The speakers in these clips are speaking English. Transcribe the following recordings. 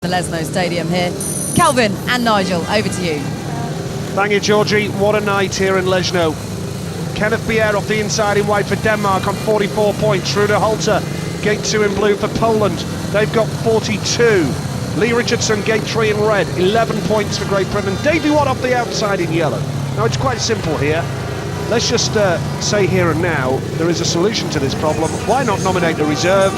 The Lesno Stadium here. Calvin and Nigel, over to you. Thank you, Georgie. What a night here in Lesno. Kenneth Bjerre off the inside in white for Denmark on 44 points. Holta, gate 2 in blue for Poland. They've got 42. Lee Richardson, gate 3 in red, 11 points for Great Britain. Davey Watt off the outside in yellow. Now, it's quite simple here. Let's just say here and now, there is a solution to this problem. Why not nominate a reserve?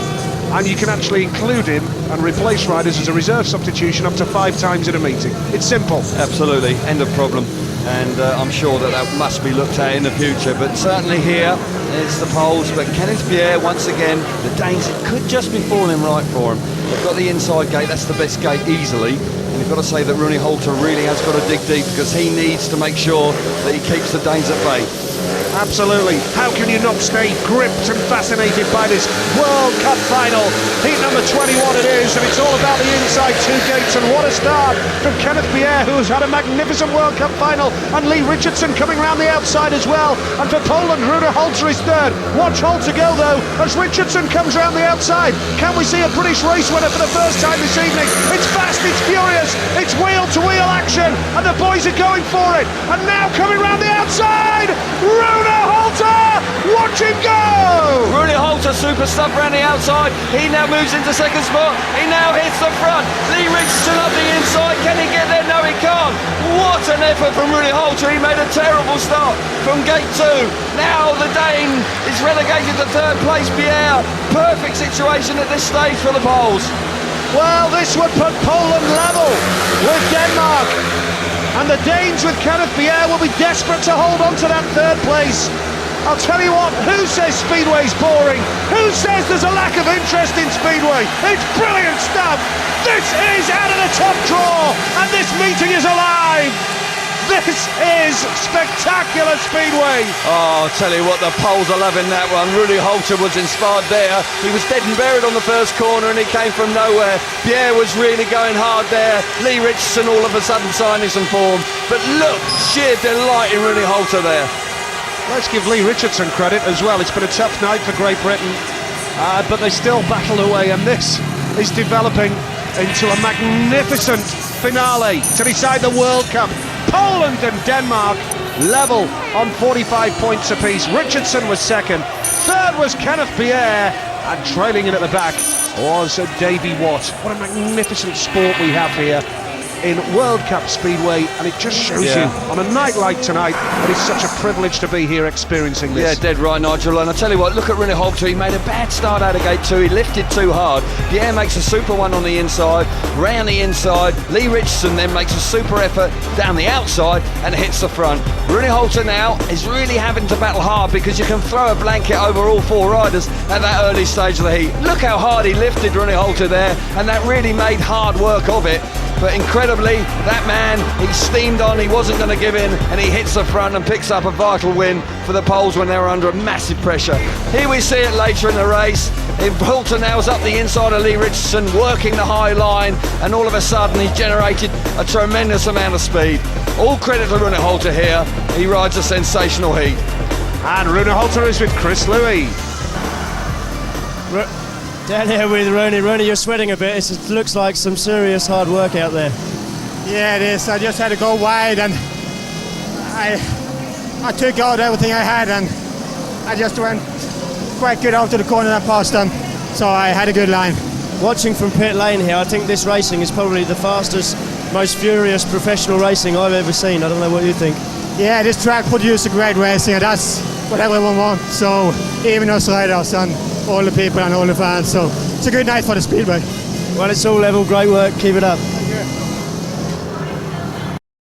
And you can actually include him and replace riders as a reserve substitution up to 5 times in a meeting. It's simple. Absolutely, end of problem. And I'm sure that must be looked at in the future. But certainly here, it's the Poles. But Kenneth Bjerre, once again, the Danes, it could just be falling right for him. They've got the inside gate, that's the best gate easily. And you've got to say that Rooney Holta really has got to dig deep, because he needs to make sure that he keeps the Danes at bay. Absolutely. How can you not stay gripped and fascinated by this World Cup final? Heat number 21 it is, and it's all about the inside 2 gates. And what a start from Kenneth Bjerre, who has had a magnificent World Cup final, and Lee Richardson coming round the outside as well. And for Poland, Rooney Holta is third. Watch Holta go though, as Richardson comes round the outside. Can we see a British race winner for the first time this evening? It's fast, it's furious, it's wheel-to-wheel action, and the boys are going for it. And now coming round the outside, Rooney Holta! Watch him go! Rooney Holta, super stuff around the outside. He now moves into second spot. He now hits the front. Lee Richardson up the inside. Can he get there? No, he can't. What an effort from Rooney Holta. He made a terrible start from gate 2. Now the Dane is relegated to 3rd place. Bjerre, perfect situation at this stage for the Poles. Well, this would put Poland level with Denmark. And the Danes with Kenneth Bjerre will be desperate to hold on to that 3rd place. I'll tell you what, who says Speedway's boring? Who says there's a lack of interest in Speedway? It's brilliant stuff. This is out of the top draw, and this meeting is alive. This is spectacular Speedway. Oh, I'll tell you what, the Poles are loving that one. Rooney Holta was inspired there. He was dead and buried on the first corner, and he came from nowhere. Bjerre was really going hard there. Lee Richardson all of a sudden signing some form. But look, sheer delight in Rooney Holta there. Let's give Lee Richardson credit as well. It's been a tough night for Great Britain, but they still battled away, and this is developing into a magnificent finale to decide the World Cup. Poland and Denmark level on 45 points apiece. Richardson was second, third was Kenneth Bjerre, and trailing in at the back was Davey Watt. What a magnificent sport we have here in World Cup Speedway, and it just shows you on a night like tonight that it's such a privilege to be here experiencing this. Yeah, dead right, Nigel. And I tell you what, look at Rooney Holta. He made a bad start out of gate 2. He lifted too hard. Bjerre makes a super one on the inside, round the inside. Lee Richardson then makes a super effort down the outside and hits the front. Rooney Holta now is really having to battle hard, because you can throw a blanket over all 4 riders at that early stage of the heat. Look how hard he lifted Rooney Holta there, and that really made hard work of it. But incredibly, that man, he steamed on, he wasn't going to give in, and he hits the front and picks up a vital win for the Poles when they were under massive pressure. Here we see it later in the race. Holta now is up the inside of Lee Richardson, working the high line, and all of a sudden he's generated a tremendous amount of speed. All credit to Rooney Holta here. He rides a sensational heat. And Rooney Holta is with Chris Louis. Down here with Rooney. Rooney, you're sweating a bit. It looks like some serious hard work out there. Yeah, it is. I just had to go wide, and I took out everything I had, and I just went quite good out to the corner and passed them. So I had a good line. Watching from pit lane here, I think this racing is probably the fastest, most furious professional racing I've ever seen. I don't know what you think. Yeah, this track produces great racing, and that's what everyone wants. So even us riders and all the people and all the fans. So it's a good night for the Speedway. Well, it's all level. Great work. Keep it up.